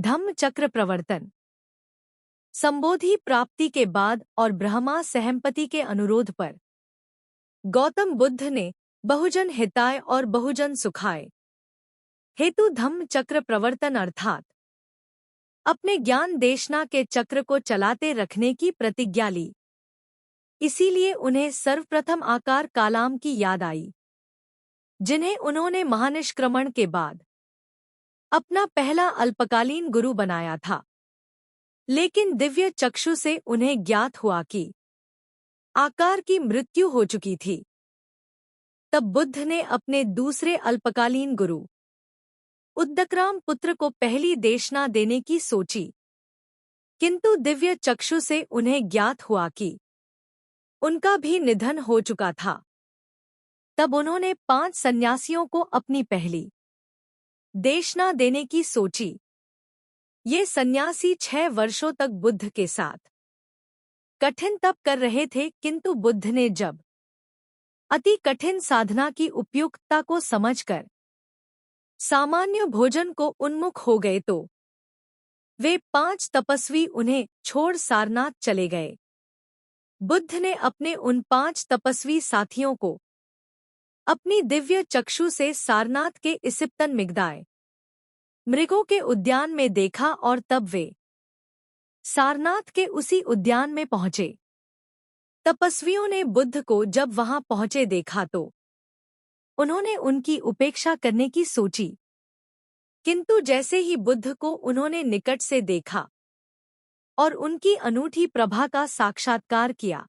धम्म चक्र प्रवर्तन। संबोधि प्राप्ति के बाद और ब्रह्मा सहमपति के अनुरोध पर गौतम बुद्ध ने बहुजन हिताय और बहुजन सुखाय हेतु धम्म चक्र प्रवर्तन अर्थात अपने ज्ञान देशना के चक्र को चलाते रखने की प्रतिज्ञा ली। इसीलिए उन्हें सर्वप्रथम आकार कालाम की याद आई, जिन्हें उन्होंने महानिष्क्रमण के बाद अपना पहला अल्पकालीन गुरु बनाया था। लेकिन दिव्य चक्षु से उन्हें ज्ञात हुआ कि आकार की मृत्यु हो चुकी थी। तब बुद्ध ने अपने दूसरे अल्पकालीन गुरु उद्दकराम पुत्र को पहली देशना देने की सोची, किंतु दिव्य चक्षु से उन्हें ज्ञात हुआ कि उनका भी निधन हो चुका था। तब उन्होंने 5 सन्यासियों को अपनी पहली देशना देने की सोची। ये सन्यासी 6 वर्षों तक बुद्ध के साथ कठिन तप कर रहे थे, किंतु बुद्ध ने जब अति कठिन साधना की उपयुक्तता को समझकर सामान्य भोजन को उन्मुख हो गए तो वे 5 तपस्वी उन्हें छोड़ सारनाथ चले गए। बुद्ध ने अपने उन 5 तपस्वी साथियों को अपनी दिव्य चक्षु से सारनाथ के इसिप्तन मिगदाय मृगों के उद्यान में देखा और तब वे सारनाथ के उसी उद्यान में पहुंचे। तपस्वियों ने बुद्ध को जब वहां पहुंचे देखा तो उन्होंने उनकी उपेक्षा करने की सोची, किंतु जैसे ही बुद्ध को उन्होंने निकट से देखा और उनकी अनूठी प्रभा का साक्षात्कार किया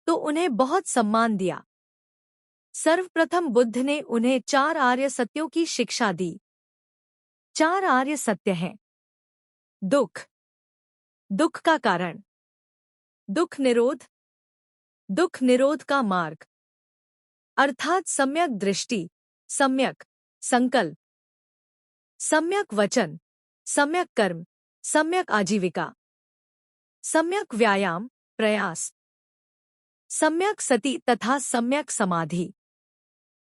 तो उन्हें बहुत सम्मान दिया। सर्वप्रथम बुद्ध ने उन्हें 4 आर्य सत्यों की शिक्षा दी। 4 आर्य सत्य हैं। दुख, दुख का कारण, दुख निरोध, दुख निरोध का मार्ग अर्थात सम्यक दृष्टि, सम्यक संकल्प, सम्यक वचन, सम्यक कर्म, सम्यक आजीविका, सम्यक व्यायाम प्रयास, सम्यक सति तथा सम्यक समाधि।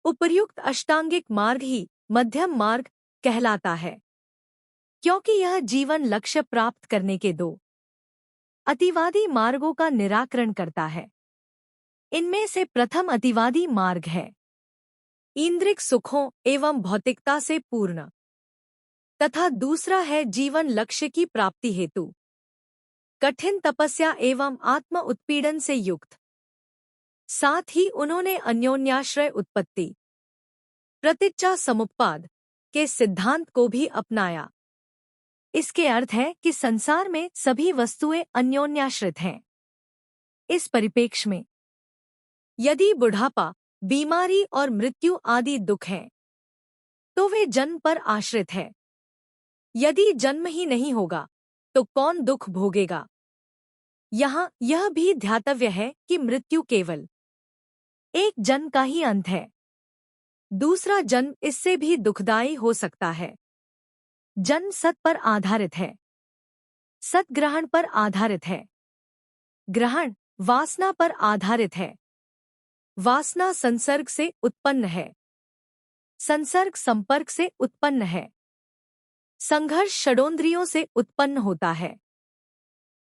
उपर्युक्त अष्टांगिक मार्ग ही मध्यम मार्ग कहलाता है, क्योंकि यह जीवन लक्ष्य प्राप्त करने के 2 अतिवादी मार्गों का निराकरण करता है। इनमें से प्रथम अतिवादी मार्ग है इंद्रिक सुखों एवं भौतिकता से पूर्ण, तथा दूसरा है जीवन लक्ष्य की प्राप्ति हेतु कठिन तपस्या एवं आत्म उत्पीड़न से युक्त। साथ ही उन्होंने अन्योन्याश्रय उत्पत्ति प्रतिच्चा समुत्पाद के सिद्धांत को भी अपनाया। इसके अर्थ है कि संसार में सभी वस्तुएं अन्योन्याश्रित हैं। इस परिप्रेक्ष्य में यदि बुढ़ापा, बीमारी और मृत्यु आदि दुख हैं, तो वे जन्म पर आश्रित है। यदि जन्म ही नहीं होगा तो कौन दुख भोगेगा। यहाँ यह भी ध्यातव्य है कि मृत्यु केवल एक जन्म का ही अंत है। दूसरा जन्म इससे भी दुखदायी हो सकता है। जन्म सत पर आधारित है, सत ग्रहण पर आधारित है, ग्रहण वासना पर आधारित है, वासना संसर्ग से उत्पन्न है, संसर्ग संपर्क से उत्पन्न है, संघर्ष षडोंद्रियों से उत्पन्न होता है,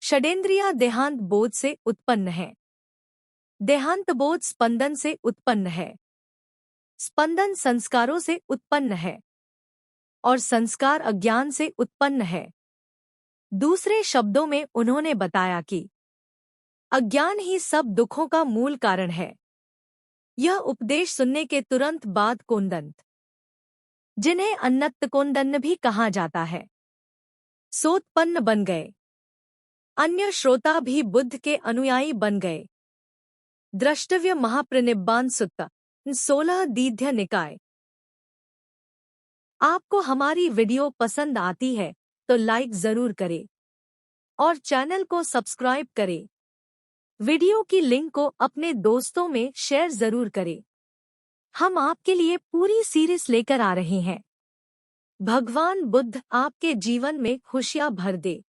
षडेंद्रिया देहांत बोध से उत्पन्न है, देहांत बोध स्पंदन से उत्पन्न है, स्पंदन संस्कारों से उत्पन्न है और संस्कार अज्ञान से उत्पन्न है। दूसरे शब्दों में उन्होंने बताया कि अज्ञान ही सब दुखों का मूल कारण है। यह उपदेश सुनने के तुरंत बाद कोंदंत, जिन्हें अन्नत कोंदन्न भी कहा जाता है, सोत्पन्न बन गए। अन्य श्रोता भी बुद्ध के अनुयायी बन गए। द्रष्टव्य महाप्रनिब्बान सुत्ता 16 दीध्य निकाय। आपको हमारी वीडियो पसंद आती है तो लाइक जरूर करें और चैनल को सब्सक्राइब करें। वीडियो की लिंक को अपने दोस्तों में शेयर जरूर करें। हम आपके लिए पूरी सीरीज लेकर आ रहे हैं। भगवान बुद्ध आपके जीवन में खुशियां भर दे।